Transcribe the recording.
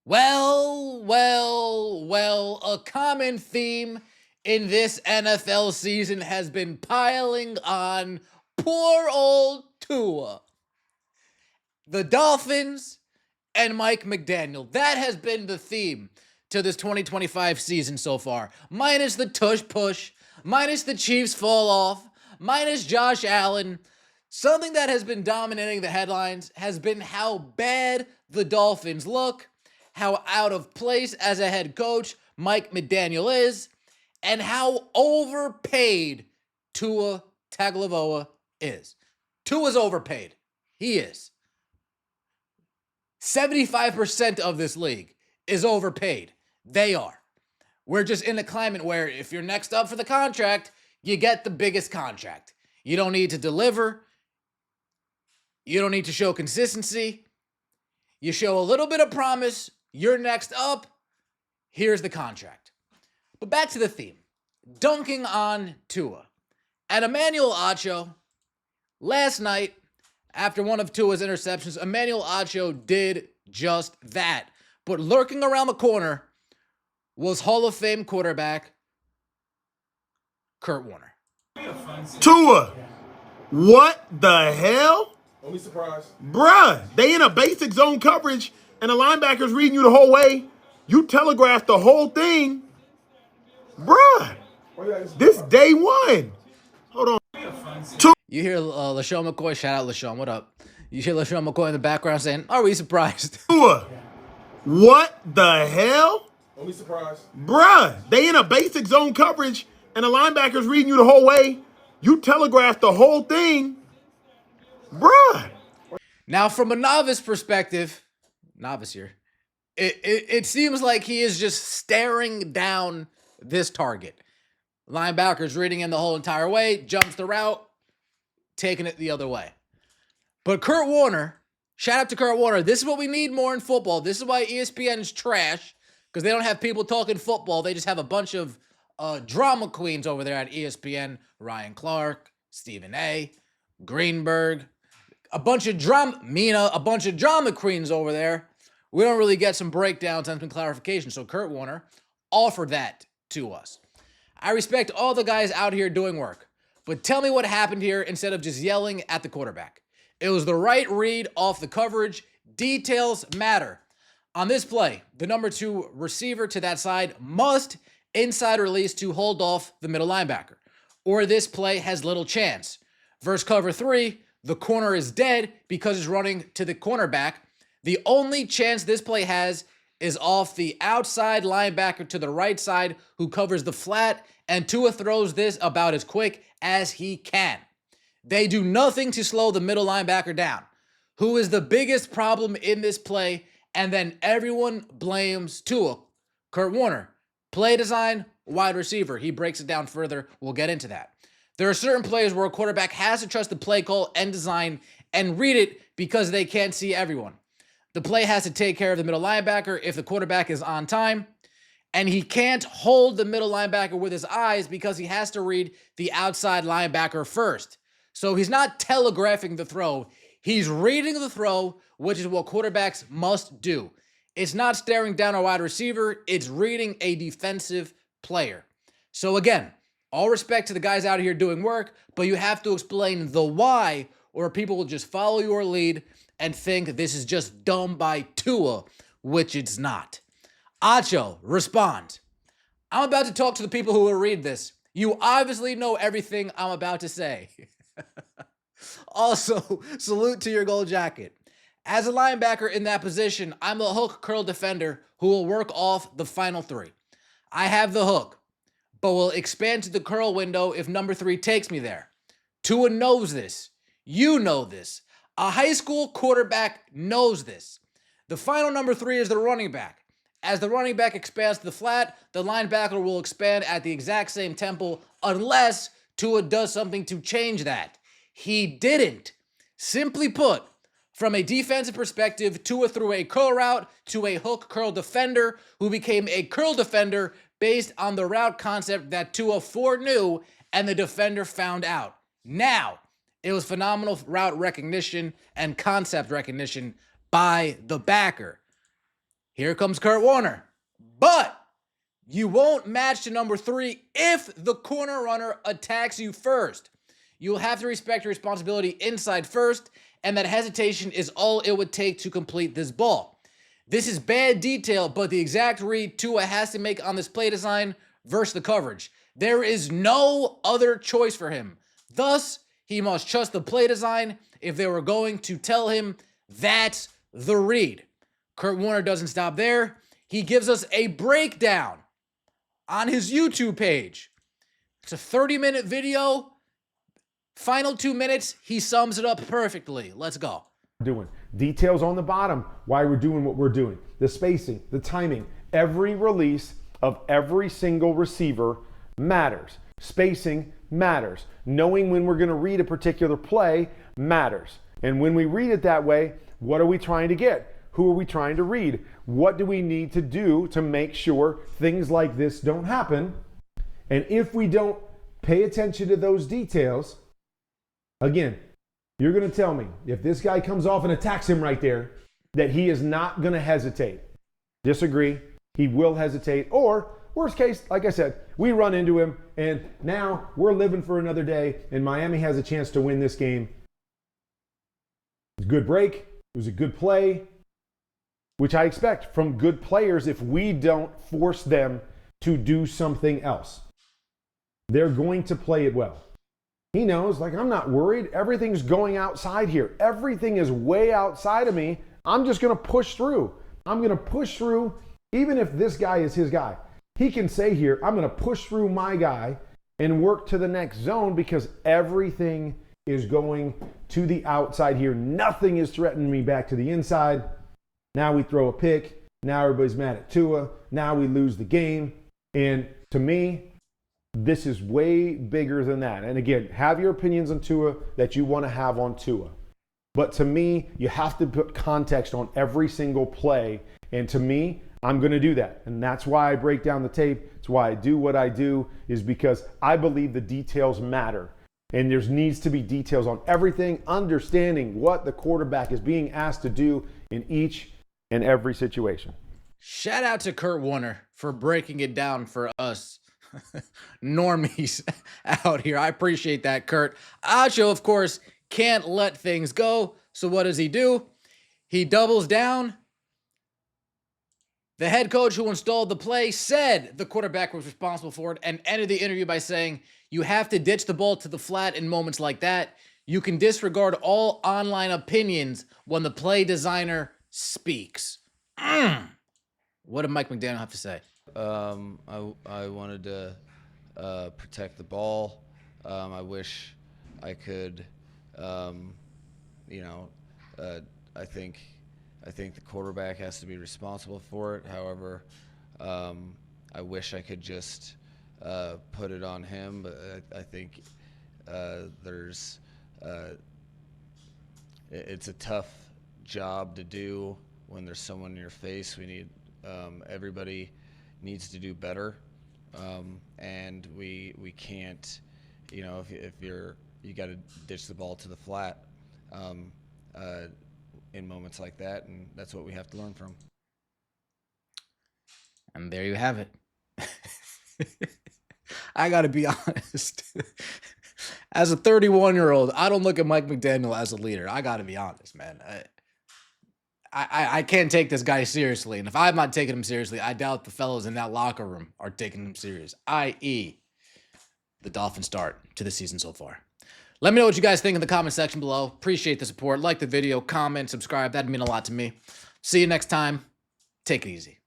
Well, a common theme in this NFL season has been piling on poor old Tua. The Dolphins and Mike McDaniel. That has been the theme to this 2025 season so far. Minus the tush push, minus the Chiefs fall off, minus Josh Allen. Something that has been dominating the headlines has been how bad the Dolphins look, how out of place as a head coach Mike McDaniel is, and how overpaid Tua Tagovailoa is. Tua's overpaid. He is. 75% of this league is overpaid. They are. We're just in a climate where if you're next up for the contract, you get the biggest contract. You don't need to deliver. You don't need to show consistency. You show a little bit of promise. You're next up. Here's the contract. But back to the theme. Dunking on Tua. And EMMANUEL ACHO, last night, after one of Tua's interceptions, EMMANUEL ACHO did just that. But lurking around the corner was Hall of Fame quarterback Kurt Warner. Tua, what the hell? Don't be surprised. Bruh, they in a basic zone coverage and the linebacker's reading you the whole way. You telegraphed the whole thing. Bruh, this day one. Hold on. You hear LaShawn McCoy, shout out LaShawn, what up? You hear LaShawn McCoy in the background saying, are we surprised? Tua, what the hell? Don't be surprised. Bruh, they in a basic zone coverage and the linebacker's reading you the whole way. You telegraphed the whole thing. Bruh. Now, from a novice perspective, it seems like he is just staring down this target. Linebacker's reading him the whole entire way, jumps the route, taking it the other way. But Kurt Warner, shout out to Kurt Warner, this is what we need more in football. This is why ESPN is trash, because they don't have people talking football. They just have a bunch of drama queens over there at ESPN. Ryan Clark, Stephen A., Greenberg, a bunch of drama queens over there. We don't really get some breakdowns and some clarification. So Kurt Warner offered that to us. I respect all the guys out here doing work, but tell me what happened here instead of just yelling at the quarterback. It was the right read off the coverage. Details matter. On this play, the number 2 receiver to that side must inside release to hold off the middle linebacker, or this play has little chance. Versus cover 3, the corner is dead because it's running to the cornerback. The only chance this play has is off the outside linebacker to the right side who covers the flat, and Tua throws this about as quick as he can. They do nothing to slow the middle linebacker down, who is the biggest problem in this play, and then everyone blames Tua. Kurt Warner, play design, wide receiver. He breaks it down further. We'll get into that. There are certain plays where a quarterback has to trust the play call and design and read it because they can't see everyone. The play has to take care of the middle linebacker if the quarterback is on time, and he can't hold the middle linebacker with his eyes because he has to read the outside linebacker first. So he's not telegraphing the throw. He's reading the throw, which is what quarterbacks must do. It's not staring down a wide receiver. It's reading a defensive player. So again, all respect to the guys out here doing work, but you have to explain the why, or people will just follow your lead and think this is just done by Tua, which it's not. Acho, respond. I'm about to talk to the people who will read this. You obviously know everything I'm about to say. Also, salute to your gold jacket. As a linebacker in that position, I'm a hook curl defender who will work off the final 3. I have the hook, but will expand to the curl window if number 3 takes me there. Tua knows this. You know this. A high school quarterback knows this. The final number 3 is the running back. As the running back expands to the flat, the linebacker will expand at the exact same tempo unless Tua does something to change that. He didn't. Simply put, from a defensive perspective, Tua threw a curl route to a hook curl defender who became a curl defender based on the route concept that Tua foreknew and the defender found out. Now, it was phenomenal route recognition and concept recognition by the backer. Here comes Kurt Warner. But you won't match to number 3 if the corner runner attacks you first. You'll have to respect your responsibility inside first, and that hesitation is all it would take to complete this ball. This is bad detail, but the exact read Tua has to make on this play design versus the coverage. There is no other choice for him. Thus, he must trust the play design if they were going to tell him that's the read. Kurt Warner doesn't stop there. He gives us a breakdown on his YouTube page. It's a 30-minute video. Final 2 minutes, he sums it up perfectly. Let's go. Doing details on the bottom, why we're doing what we're doing, the spacing, the timing, every release of every single receiver matters. Spacing matters. Knowing when we're going to read a particular play matters. And when we read it that way, what are we trying to get? Who are we trying to read? What do we need to do to make sure things like this don't happen? And if we don't pay attention to those details, again, you're going to tell me if this guy comes off and attacks him right there, that he is not going to hesitate. Disagree. He will hesitate. Or, worst case, like I said, we run into him and now we're living for another day and Miami has a chance to win this game. It's a good break. It was a good play, which I expect from good players if we don't force them to do something else. They're going to play it well. He knows, like, I'm not worried. Everything's going outside here. Everything is way outside of me. I'm just going to push through. I'm going to push through, even if this guy is his guy. He can say here, I'm going to push through my guy and work to the next zone because everything is going to the outside here. Nothing is threatening me back to the inside. Now we throw a pick. Now everybody's mad at Tua. Now we lose the game. And to me, this is way bigger than that. And again, have your opinions on Tua that you want to have on Tua. But to me, you have to put context on every single play. And to me, I'm going to do that. And that's why I break down the tape. It's why I do what I do, is because I believe the details matter. And there needs to be details on everything, understanding what the quarterback is being asked to do in each and every situation. Shout out to Kurt Warner for breaking it down for us normies out here. I appreciate that, Kurt. Acho, of course, can't let things go. So what does he do? He doubles down. The head coach who installed the play said the quarterback was responsible for it and ended the interview by saying, you have to ditch the ball to the flat in moments like that. You can disregard all online opinions when the play designer speaks. What did Mike McDaniel have to say? I wanted to protect the ball. I wish I could, I think the quarterback has to be responsible for it. However, I wish I could just put it on him, but I think it's a tough job to do when there's someone in your face. We need everybody needs to do better, and we can't, if you got to ditch the ball to the flat in moments like that, and that's what we have to learn from. And there you have it. I gotta be honest. As a 31-year-old, I don't look at Mike McDaniel as a leader. I gotta be honest, man. I can't take this guy seriously. And if I'm not taking him seriously, I doubt the fellows in that locker room are taking him serious, i.e. the Dolphins' start to the season so far. Let me know what you guys think in the comment section below. Appreciate the support. Like the video, comment, subscribe. That'd mean a lot to me. See you next time. Take it easy.